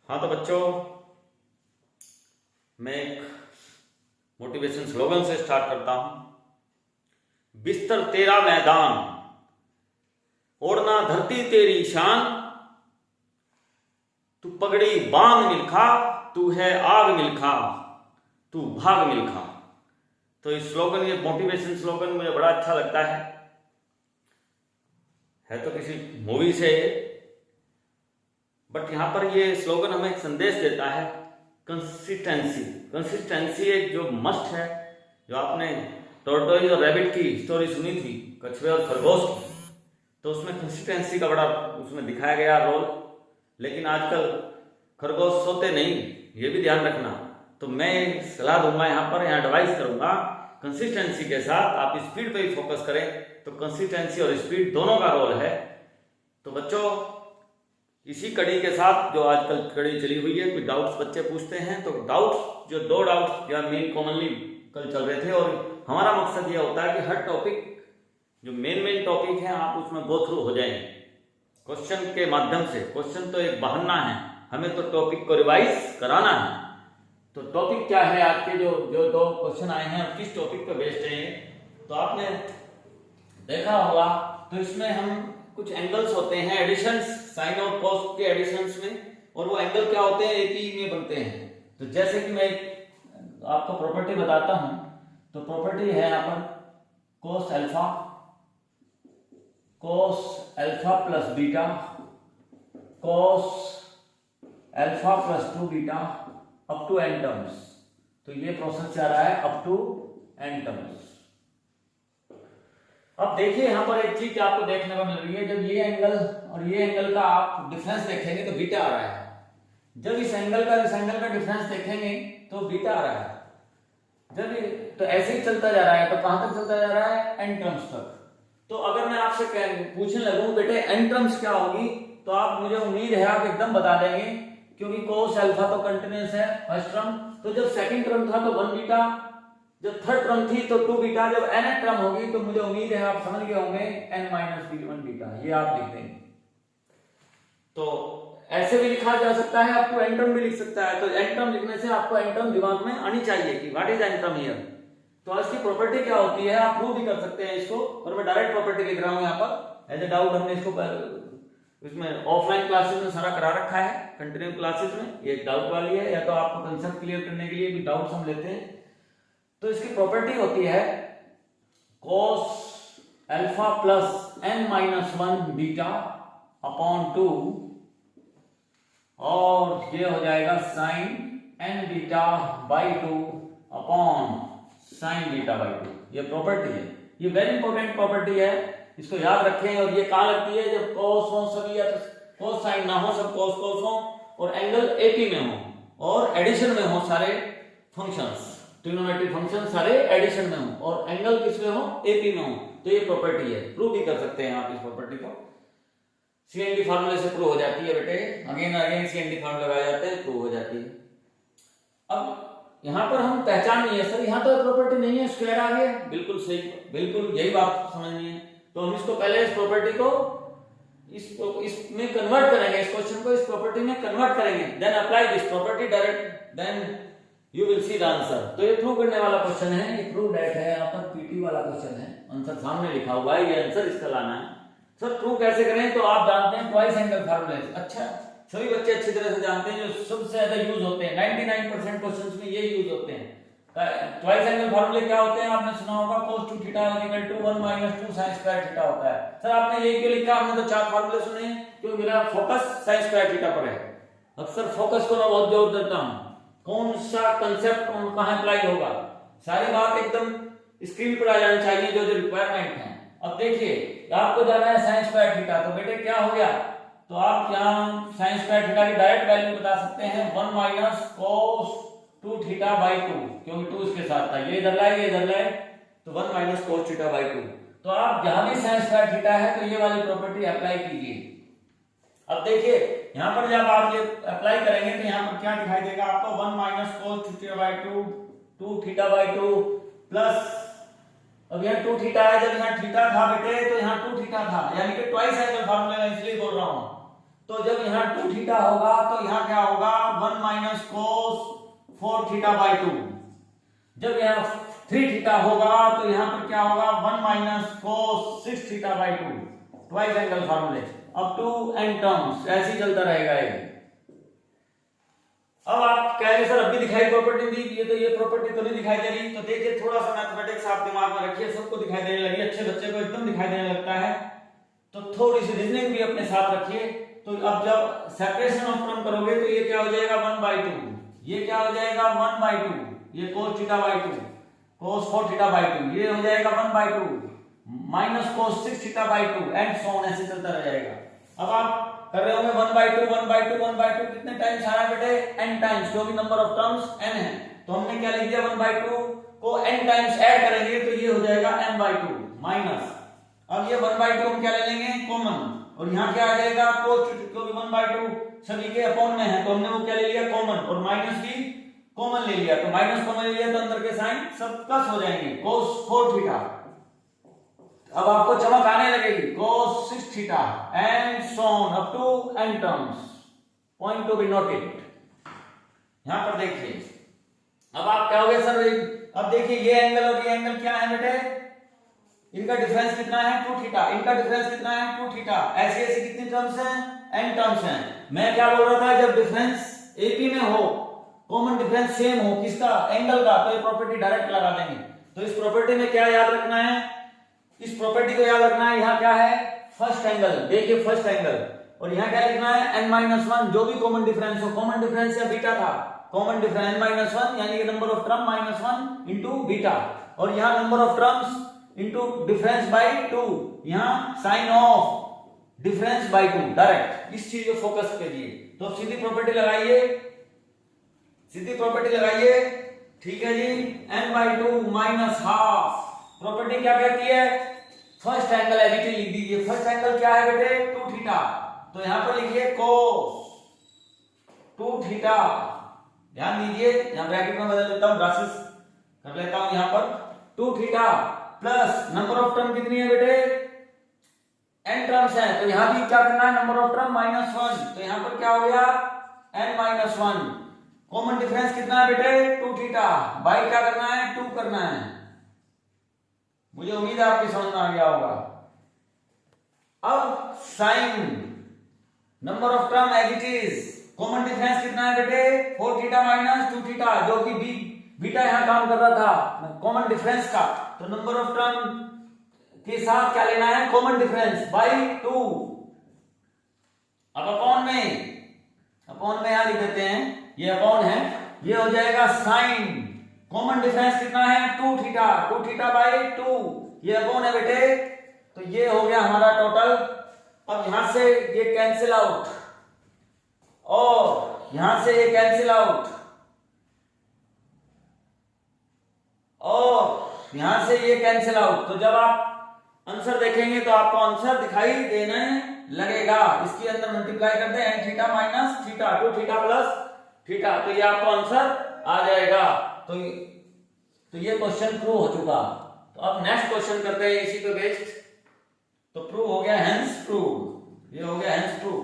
हाँ तो बच्चों, मैं एक मोटिवेशन स्लोगन से स्टार्ट करता हूं। बिस्तर तेरा मैदान, ओढ़ना धरती तेरी शान, तू पगड़ी बांध मिल्खा, तू है आग मिल्खा, तू भाग मिल्खा। तो ये स्लोगन, ये मोटिवेशन स्लोगन मुझे बड़ा अच्छा लगता है तो किसी मूवी से ये, बट यहां पर ये स्लोगन हमें एक संदेश देता है कंसिस्टेंसी। कंसिस्टेंसी एक जो मस्ट है, जो आपने टॉर्टोइज और रैबिट की स्टोरी सुनी थी, कछुए और खरगोश की, तो उसमें कंसिस्टेंसी का बड़ा उसमें दिखाया गया रोल। लेकिन आजकल खरगोश सोते नहीं, ये भी ध्यान रखना। तो मैं सलाह दूंगा यहाँ पर, यहाँ एडवाइस करूंगा, कंसिस्टेंसी के साथ आप स्पीड पे ही फोकस करें। तो कंसिस्टेंसी और स्पीड दोनों का रोल है। तो बच्चों, इसी कड़ी के साथ जो आजकल कड़ी चली हुई है, कुछ डाउट्स बच्चे पूछते हैं, तो डाउट्स जो 2 डाउट्स या मेन कॉमनली कल चल रहे थे, और हमारा मकसद यह होता है कि हर टॉपिक जो मेन टॉपिक है आप उसमें गो थ्रू हो जाएंगे क्वेश्चन के माध्यम से। क्वेश्चन तो एक बहाना है, हमें तो टॉपिक को रिवाइज कराना है। तो टॉपिक क्या है आज के जो जो 2 क्वेश्चन आए हैं, किस टॉपिक पर बेस्ड है, तो आपने देखा होगा। तो इसमें हम कुछ एंगल्स होते हैं, एडिशंस, साइन और कॉस के एडिशंस में, और वो एंगल क्या होते हैं, एपी में बनते हैं। तो जैसे कि मैं आपको प्रॉपर्टी बताता हूं, तो प्रॉपर्टी है यहाँ पर cos alpha plus beta, cos alpha plus 2 beta up to n terms. तो ये प्रोसेस जा रहा है अप टू n टर्म्स। अब देखिए यहां पर एक चीज आपको देखने को मिल रही है, जब ये एंगल और ये एंगल का आप डिफरेंस देखेंगे तो बीटा आ रहा है। जब इस एंगल का डिफरेंस देखेंगे तो बीटा आ रहा है। जब तो ऐसे ही चलता जा रहा है, तो कहां तक चलता जा रहा है, n टर्म्स तक। तो अगर मैं आपसे पूछने लगूं बेटे n टर्म्स क्या होगी, तो आप, मुझे उम्मीद है आप एकदम बता देंगे, क्योंकि cos अल्फा तो कंटिन्यूअस है फर्स्ट टर्म। तो जब सेकंड टर्म था तो 1 बीटा, जब थर्ड टर्म थी तो 2 बीटा, जब nth टर्म होगी तो मुझे उम्मीद है आप समझ गए होंगे n-1 बीटा। ये आप लिख देंगे। तो ऐसे भी लिखा जा सकता है, आपको n टर्म भी लिख सकता है। तो n टर्म लिखने से आपको n टर्म दिमाग में आनी चाहिए कि what is n term here. तो इसकी प्रॉपर्टी क्या होती है, आप प्रूव भी कर सकते हैं इसको, और मैं डायरेक्ट प्रॉपर्टी लिख रहा हूं यहाँ पर एज ए डाउट। हमने इसको इसमें ऑफलाइन क्लासेस में सारा करा रखा है, कंटिन्यू क्लासेस में ये डाउट वाली है, या तो आपको कंसेप्ट क्लियर करने के लिए भी डाउट्स हम लेते हैं। तो इसकी प्रॉपर्टी होती है cos alpha plus n-1 beta upon 2, और ये हो जाएगा sin n beta by 2 upon sin beta by 2। ये प्रॉपर्टी है, ये वेरी इंपॉर्टेंट प्रॉपर्टी है, इसको याद रखें। और ये कहां लगती है, जब cos हो सभी, या तो cos sin ना हो, सब cos हो, और एंगल AP में हो, और एडिशन में हो सारे फंक्शंस, ट्रिग्नोमेट्रिक फंक्शन सारे एडिशन में हो, और एंगल किस में हो, AP में हो। तो ये प्रॉपर्टी है, प्रूव भी कर सकते हैं आप इस प्रॉपर्टी को। CND फार्मूले से प्रूव हो जाती है बेटे, अगेन अगेन CND फार्मूले लगाए जाते हैं, प्रूव हो जाती है। अब यहां पर हम पहचान नहीं है सर, यहां तो प्रॉपर्टी नहीं है, स्क्वायर आ गया, बिल्कुल सही, बिल्कुल यही बात समझनी है। तो हम इसको पहले इस प्रॉपर्टी को इसमें कन्वर्ट करेंगे, इस क्वेश्चन को इस प्रॉपर्टी में कन्वर्ट करेंगे, then apply this property direct, then you will see the answer. तो ये प्रूव करने वाला क्वेश्चन है, ये प्रूव डेट है, यहाँ पर पीटी वाला क्वेश्चन है, आंसर सामने लिखा हुआ है, ये आंसर इसका लाना है। सर प्रूव कैसे करें, तो आप जानते हैं ट्वाइस एंगल फार्मूले। अच्छा, सभी बच्चे अच्छी तरह से जानते हैं, जो सबसे ज्यादा यूज होते हैं, 99% क्वेश्चंस में ये यूज होते हैं। ट्वाइस एंगल फार्मूले क्या होते हैं, आपने सुना होगा cos 2 theta equal to 1 minus 2 sin square theta होता है। सर आपने ये क्यों लिखा, आपने तो 4 फार्मूले सुने हैं, क्योंकि मेरा फोकस sin स्क्वायर थीटा पर है। अक्सर फोकस को मैं बहुत जोर देता हूं, कौन सा कंसेप्ट कहां अप्लाई होगा, सारी बात एकदम स्क्रीन पर आ जानी चाहिए, जो जो रिक्वायरमेंट है। अब देखिए आपको जाना है sin स्क्वायर थीटा, तो बेटे क्या हो गया, तो आप यहाँ sin स्क्वायर थीटा की डायरेक्ट वैल्यू बता सकते हैं 1 माइनस cos 2 थीटा बाई 2, क्योंकि 2 इसके साथ था, ये इधर लाए, ये इधर लाए, तो 1 माइनस cos थीटा बाई 2। तो आप जहां भी sin स्क्वायर थीटा है तो ये वाली प्रॉपर्टी अप्लाई कीजिए। अब देखिए यहां पर जब आप ये अप्लाई करेंगे तो यहां पर क्या दिखाई देगा आपको, 1 minus cos theta by 2, 2 theta by 2 plus, अब यहाँ 2 थीटा है, जब यहाँ थीटा था बेटे तो यहाँ 2 थीटा था, यानी कि ट्वाइस एंगल फार्मूला, मैं इसलिए बोल रहा हूं तो जब यहाँ 2 थीटा होगा तो यहाँ क्या होगा 1 माइनस कोस 4 थीटा बाई 2। जब यहाँ 3 थीटा होगा तो यहाँ पर क्या होगा 1 minus cos 6 theta by 2। Twice angle फार्मूले अप टू एन टर्म्स, ऐसे ही चलता रहेगा ये। अब आप कहेंगे सर अभी दिखाई प्रॉपर्टी दी, ये प्रॉपर्टी तो नहीं दिखाई दे रही। तो देखिए थोड़ा सा मैथमेटिक्स आप दिमाग में रखिए, सबको दिखाई देने लगी, अच्छे बच्चे को एकदम दिखाई देने लगता है। तो थोड़ी सी रीजनिंग भी अपने साथ रखिए। तो अब जब सेपरेशन ऑफ टर्म करोगे तो ये क्या हो जाएगा 1/2, ये क्या हो जाएगा 1/2, ये cos theta by 2, cos 4 theta by 2, ये हो जाएगा 1/2 minus cos 6 theta by 2 and so on, ऐसे चलता रह जाएगा। अब आप कर रहे होंगे 1/2 1/2 1/2 कितने टाइम्स आया बेटे n टाइम्स, क्योंकि नंबर ऑफ टर्म्स n है। तो हमने क्या लिख दिया 1/2 को n टाइम्स ऐड करेंगे तो ये हो जाएगा n/2 माइनस, अब ये 1/2 हम क्या ले लेंगे कॉमन, और यहाँ क्या आ जाएगा cos, क्योंकि 1/2 सभी के अपॉन में है तो हमने वो क्या ले लिया कॉमन, और माइनस भी कॉमन ले लिया। तो माइनस कॉमन ले लिया तो अंदर के साइन सब प्लस हो जाएंगे, cos 4 थीटा। अब आपको चमक आने लगेगी cos 6 theta and so on up to n terms, point to be noted. यहां पर देखिए अब आप कहोगे सर अब देखिए ये एंगल और ये एंगल क्या है बेटे, इनका डिफरेंस कितना है 2 थीटा, इनका डिफरेंस कितना है 2 थीटा, ऐसे ऐसे कितनी टर्म्स हैं n टर्म्स हैं। मैं क्या बोल रहा था जब डिफरेंस AP में हो, कॉमन डिफरेंस सेम हो किसका एंगल का, तो ये प्रॉपर्टी डायरेक्ट लगा देंगे। तो इस प्रॉपर्टी में क्या याद रखना है, इस प्रॉपर्टी को याद रखना है, यहाँ क्या है फर्स्ट एंगल, देखिए फर्स्ट एंगल, और यहाँ क्या लिखना है n-1, जो भी कॉमन डिफरेंस हो, कॉमन डिफरेंस या बीटा था, कॉमन डिफरेंस n-1 यानी कि number of term -1 into beta, और यहाँ number of terms into difference by 2, यहाँ sine of difference by 2, direct इस चीज को फोकस करिए। तो सीधी प्रॉपर्टी लगाइए, सीधी प्रॉपर्टी लगाइए, ठीक है जी, n/2 माइनस हाफ। प्रॉपर्टी क्या कहती है, फर्स्ट एंगल एडिटिव लिख दीजिए। फर्स्ट एंगल क्या है बेटे 2 थीटा, तो यहां पर लिखिए cos 2 थीटा, ध्यान दीजिए यहां ब्रैकेट में बदल देता हूं, ब्रासेस कर लेता हूं यहां पर 2 theta plus number of term कितनी है बेटे n टर्म्स है, तो यहां भी क्या करना है नंबर ऑफ टर्म -1, तो यहां पर क्या हो गया n-1, कॉमन डिफरेंस कितना है बेटे 2 थीटा, बाई क्या करना है 2 करना है, मुझे उम्मीद है आपकी समझ में आ गया होगा। अब sine number of term as it is, common difference कितना है बेटे 4 थीटा माइनस 2 थीटा, जो कि बीटा यहां काम कर रहा था कॉमन डिफरेंस का, तो नंबर ऑफ टर्म के साथ क्या लेना है कॉमन डिफरेंस बाई 2। अब अपॉन में यहां लिख देते हैं, ये अपॉन है, ये हो जाएगा साइन, कॉमन डिफरेंस कितना है 2 थीटा, 2 थीटा बाई 2, ये अपॉन है बेटे, तो ये हो गया हमारा टोटल। अब यहां से ये कैंसिल आउट और यहां से ये कैंसिल आउट और यहां से ये कैंसिल आउट, तो जब आप आंसर देखेंगे तो आपको आंसर दिखाई देने लगेगा। इसके अंदर मल्टीप्लाई करते हैं n theta minus theta 2 theta plus theta, तो ये आपको आंसर आ जाएगा। तो ये क्वेश्चन प्रूव हो चुका। तो अब नेक्स्ट क्वेश्चन करते हैं इसी पे बेस्ड। तो प्रूव हो गया, हेंस प्रूव, ये हो गया हेंस प्रूव।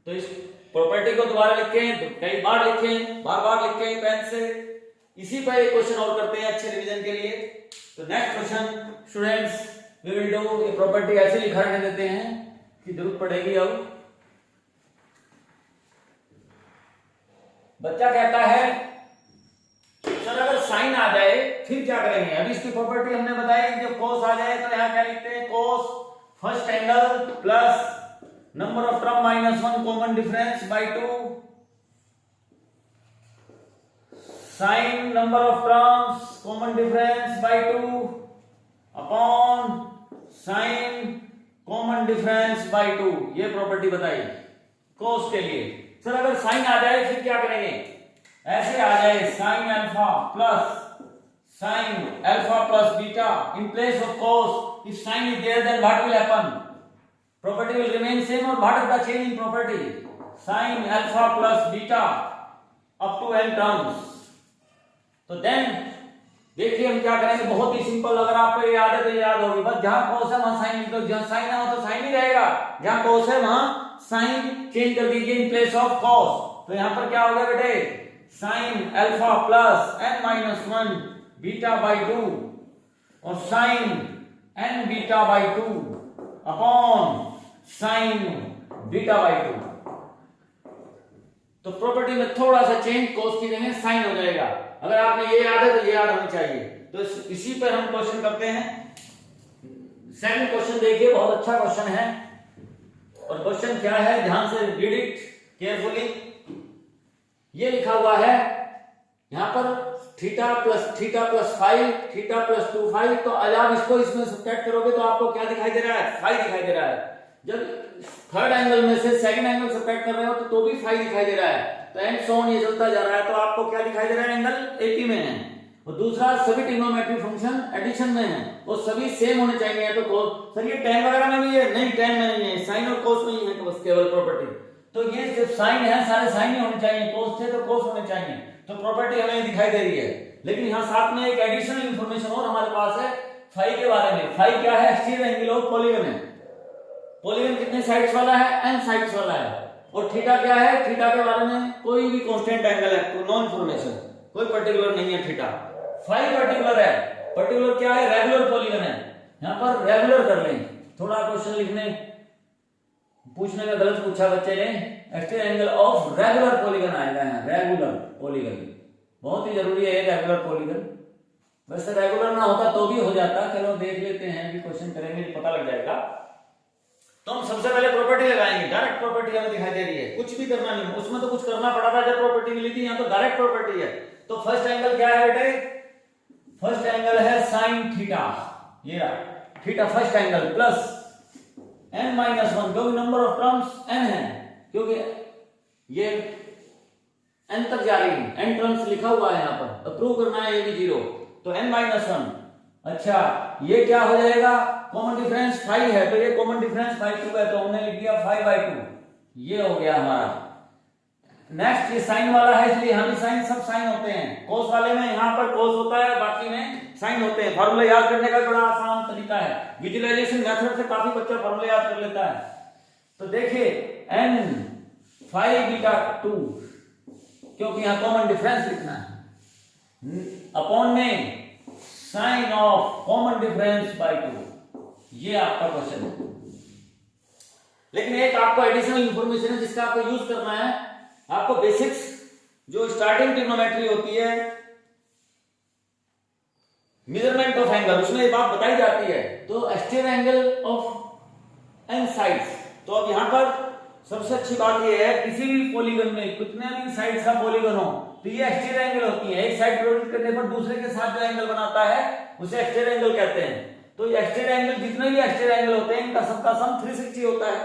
तो इस प्रॉपर्टी को दोबारा लिखें, तो कई बार लिखें, बार लिखें पेन से। इसी पर एक क्वेश्चन और करते हैं अच्छे रिवीजन के लिए। तो next question students we will do, ये प्रॉपर्टी ऐसे लिखा रहने देते हैं कि जरूरत पड़ेगी। अब बच्चा कहता है सर अगर साइन आ जाए फिर क्या करेंगे। अभी इसकी प्रॉपर्टी हमने बताई, जब cos आ जाए तो यहां क्या लिखते हैं cos first angle plus number of term -1 common difference by 2 sine number of terms common difference by 2 upon sine common difference by 2। ये प्रॉपर्टी बताई cos के लिए। सर अगर साइन आ जाए फिर क्या करेंगे, ऐसे आ जाए sign alpha plus beta in place of cos, if sin is there then what will happen, property will remain same or what is the change in property, sin alpha plus beta up to n terms। तो then देखिए हम क्या करेंगे, बहुत ही simple, अगर आपको याद है तो याद होगी, बस जहां cos है वहां sin लिख दो, जहां sin है वहां तो sin ही रहेगा, जहां cos है वहां साइन चेंज कर दीजिए इन प्लेस ऑफ कॉस, तो यहां पर क्या हो गया बेटे, sine alpha plus n minus 1 beta by 2 और sine n beta by 2 upon sine beta by 2। तो प्रॉपर्टी में थोड़ा सा चेंज, cos की जगह साइन हो जाएगा। अगर आपने ये याद है तो ये याद होनी चाहिए। तो इसी पर हम क्वेश्चन करते हैं। सेकंड क्वेश्चन देखिए, बहुत अच्छा क्वेश्चन है। और क्वेश्चन क्या है, ध्यान से रीड इट केयरफुली। ये लिखा हुआ है यहां पर थीटा प्लस 5 थीटा प्लस 2 5। तो आज आप इसको इसमें सब्ट्रैक्ट करोगे तो आपको क्या दिखाई दे रहा है, 5 दिखाई दे रहा है। जब थर्ड एंगल में से सेकंड एंगल सब्ट्रैक्ट कर रहे हो तो भी 5 दिखाई दे रहा है। तो एंड सो ऑन ये चलता जा रहा है। तो आपको क्या दिखाई दे रहा है, एंगल 80 में है। और दूसरा, सभी ट्रिग्नोमेट्रिक फंक्शन एडिशन में है और सभी सेम होने चाहिए। तो cos, सर ये tan वगैरह में भी है, नहीं tan में नहीं है, साइन और cos में ही है बस केवल प्रॉपर्टी। तो ये सिर्फ साइन है, सारे साइन ही होने चाहिए, cos थे तो cos होने चाहिए। तो प्रॉपर्टी हमें दिखाई दे रही है। लेकिन यहाँ साथ में एक एडिशनल इंफॉर्मेशन और हमारे पास है फाई के बारे में। फाई क्या है, एक्सटीरियर एंगल ऑफ पॉलीगन है। पॉलीगन कितने साइड्स वाला है, n साइड्स वाला है। और थीटा क्या है, थीटा के बारे में कोई भी कांस्टेंट एंगल है, कोई नो इंफॉर्मेशन, कोई पर्टिकुलर नहीं है थीटा। फाई पर्टिकुलर है। पर्टिकुलर क्या है, रेगुलर पॉलीगन है। यहां पर रेगुलर कर लें। थोड़ा क्वेश्चन लिखने पूछने में गलत पूछा बच्चे ने, exterior angle of regular polygon आएगा यहाँ, रेगुलर पॉलीगन बहुत ही जरूरी है रेगुलर पॉलीगन। वैसे रेगुलर ना होता तो भी हो जाता। चलो देख लेते हैं, भी क्वेश्चन करेंगे पता लग जाएगा। तो हम सबसे पहले प्रॉपर्टी लगाएंगे। डायरेक्ट प्रॉपर्टी हमें दिखाई दे रही है, कुछ भी करना नहीं। उसमें तो कुछ करना पड़ा था जब प्रॉपर्टी मिली थी, यहाँ तो डायरेक्ट प्रॉपर्टी है। तो फर्स्ट एंगल क्या है बेटे, फर्स्ट एंगल है साइन थीटा। ये रहा theta first angle plus n minus 1, क्योंकि नंबर ऑफ टर्म्स n है, क्योंकि ये n तक जा रही है, n टर्म्स लिखा हुआ है यहाँ पर। तो प्रूव करना है ये भी 0, तो n माइनस 1। अच्छा ये क्या हो जाएगा, कॉमन डिफरेंस 5 है, तो ये कॉमन डिफरेंस 5/2 है, तो हमने लिख दिया 5/2। ये हो गया हमारा। नेक्स्ट ये साइन वाला है, इसलिए हम साइन, सब साइन होते हैं। कोस वाले में यहाँ पर कोस होता है, बाकी में साइन होते हैं। फार्मूला याद करने का बड़ा आसान तरीका है, विजुअलाइजेशन मेथड से काफी बच्चा फार्मूला याद कर लेता है। तो देखिए n 5 बीटा 2, क्योंकि यहाँ कॉमन डिफरेंस लिखना है, अपॉन में sine of common difference by 2। ये आपका क्वेश्चन है। लेकिन एक आपको एडिशनल इंफॉर्मेशन है जिसका आपको यूज करना है। आपको बेसिक्स जो स्टार्टिंग ट्रिग्नोमेट्री होती है, मेजरमेंट ऑफ एंगल, उसमें ये बात बताई जाती है। तो exterior angle of n sides. तो अब यहां पर सबसे अच्छी बात यह है, किसी भी पॉलीगन में कितने भी साइड्स का पॉलीगन हो तो ये एक्सटीरियर एंगल होती है। एक साइड रोटेट करने पर दूसरे के साथ जो एंगल बनाता है उसे एक्सटीरियर एंगल कहते हैं। तो ये एक्सटीरियर एंगल, जितने भी एक्सटीरियर एंगल होते हैं, इनका सबका सम 360 होता है।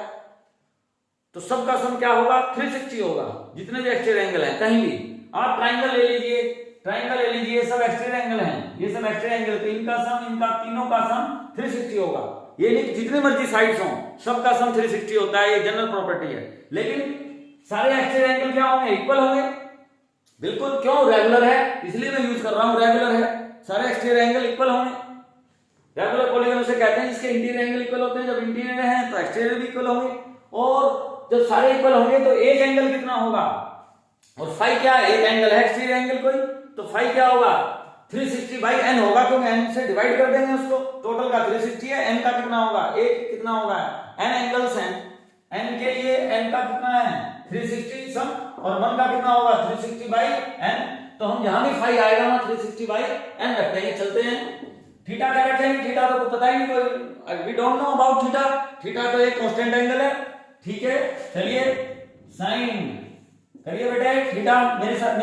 तो सबका सम क्या होगा, 360 होगा, जितने भी एक्सटीरियर एंगल है। कहीं भी आप ट्राइंगल ले लीजिए, ट्राइंगल ले लीजिए, सब एक्सटीरियर एंगल हैं, ये सब एक्सटीरियर एंगल, तो इनका सम, इनका तीनों का सम 360 होगा। ये नहीं जितनी मर्जी साइड्स हों, सबका सम 360 होता है, ये जनरल प्रॉपर्टी है। लेकिन सारे एक्सटीरियर एंगल क्या होंगे, इक्वल होंगे। बिल्कुल, क्यों, रेगुलर है, इसलिए मैं यूज कर रहा हूं, रेगुलर है, सारे एक्सटीरियर एंगल इक्वल होंगे। रेगुलर पॉलीगन से कहते हैं जिसके इंटीरियर एंगल इक्वल होते हैं। जब इंटीरियर है तो एक्सटीरियर भी इक्वल होंगे, और जब सारे इक्वल होंगे तो एक एंगल कितना होगा, और फाई क्या है, एक एंगल है एक्सटीरियर एंगल कोई, तो फाई क्या होगा, 360/n होगा, क्योंकि n से डिवाइड कर देंगे उसको। टोटल का 360 है, n का कितना होगा, एक कितना होगा, n एंगल्स हैं, n के लिए n का कितना है 360 सम, और 1 का कितना होगा 360/n। तो हम जहां भी फाई आएगा वहां 360/n रख देंगे। चलते हैं, थीटा क्या रखेंगे, थीटा तो पता ही नहीं, कोई we don't know about theta. Theta तो एक कांस्टेंट एंगल है, ठीक है। चलिए साइन करिए बेटे, थीटा मेरे साथ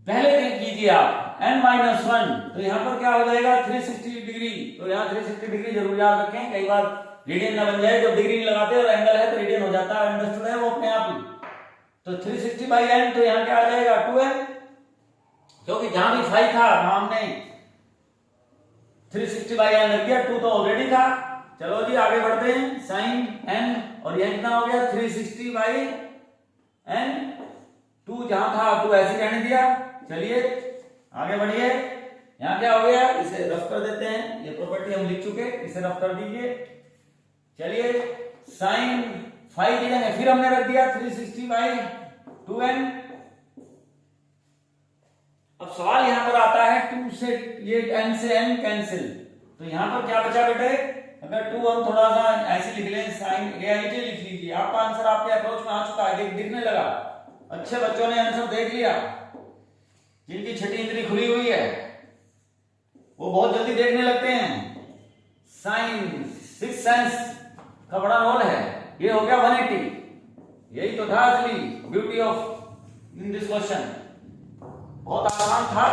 पहले दिन कीजिए आप, n-1, तो यहां पर क्या हो जाएगा 360 डिग्री। तो यहां 360 डिग्री जरूर याद रखें, कई बार रेडियन ना बन जाए, जब डिग्री नहीं लगाते और एंगल है तो रेडियन हो जाता है, अंडरस्टूड है वो अपने आप ही। तो 360/n, तो यहां क्या आ जाएगा 2n, क्योंकि जहां भी फाई था वहां हमने 360/n रख दिया, 2 तो ऑलरेडी था। चलो जी आगे बढ़ते हैं, साइन n, और यह कितना हो गया 360/n, 2 जहां था 2 ऐसे रहने दिया। चलिए आगे बढ़िए, यहां क्या हो गया, इसे रफ कर देते हैं, ये प्रॉपर्टी हम लिख चुके, इसे रफ कर दीजिए। चलिए साइन 5 लिखेंगे, फिर हमने रख दिया 360 बाई 2n। अब सवाल यहां पर आता है 2 से ये n से n कैंसिल, तो यहां पर क्या बचा बेटे, अगर 2 हम थोड़ा सा ऐसे लिख लें, साइन AIJ लिख लीजिए, आपका आंसर आपके अप्रोच में आ चुका है, दिखने लगा। अच्छे बच्चों ने आंसर देख लिया, जिनकी छठी इंद्री खुली हुई है वो बहुत जल्दी देखने लगते हैं। साइन, सिक्स सेंस का बड़ा रोल है। ये हो गया 180, यही तो था असली beauty of in this question, बहुत आसान था।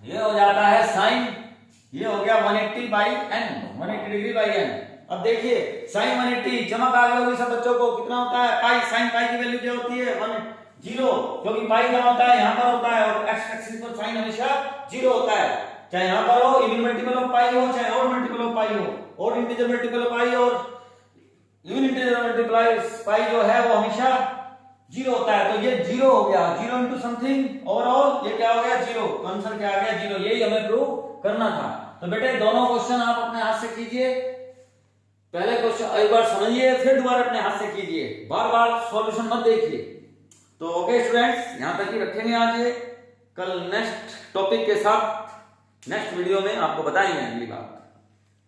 ये हो जाता है साइन, ये हो गया 180 by n, 180 degree by n। अब देखिए साइन 180, चमक आ गई होगी सब बच्चों को, कितना होता है पाई, साइन पाई की वैल्यू क्या होती है 0, क्योंकि पाई क्या होता है यहाँ पर होता है, और एक्स एक्सिस पर साइन हमेशा 0 होता है, चाहे यहाँ पर हो इवन मल्टीपल ऑफ पाई हो, चाहे और मल्टीपल ऑफ पाई हो, और इंटीजर मल्टीपल ऑफ पाई और इवन इंटीजर मल्टीप्लाई पाई जो है वो हमेशा 0 होता है। तो ये 0 हो गया, 0 इंटू समथिंग ओवरऑल, ये क्या हो गया 0, तो आंसर क्या आ गया 0, यही हमें प्रूव करना था। तो बेटे दोनों क्वेश्चन आप अपने हाथ से कीजिए, पहले क्वेश्चन एक बार समझिए, फिर दोबारा अपने हाथ से कीजिए, बार बार सॉल्यूशन मत देखिए। तो ओके स्टूडेंट्स, यहां तक ही रखेंगे आज ये, कल नेक्स्ट टॉपिक के साथ नेक्स्ट वीडियो में आपको बताएंगे अगली बात।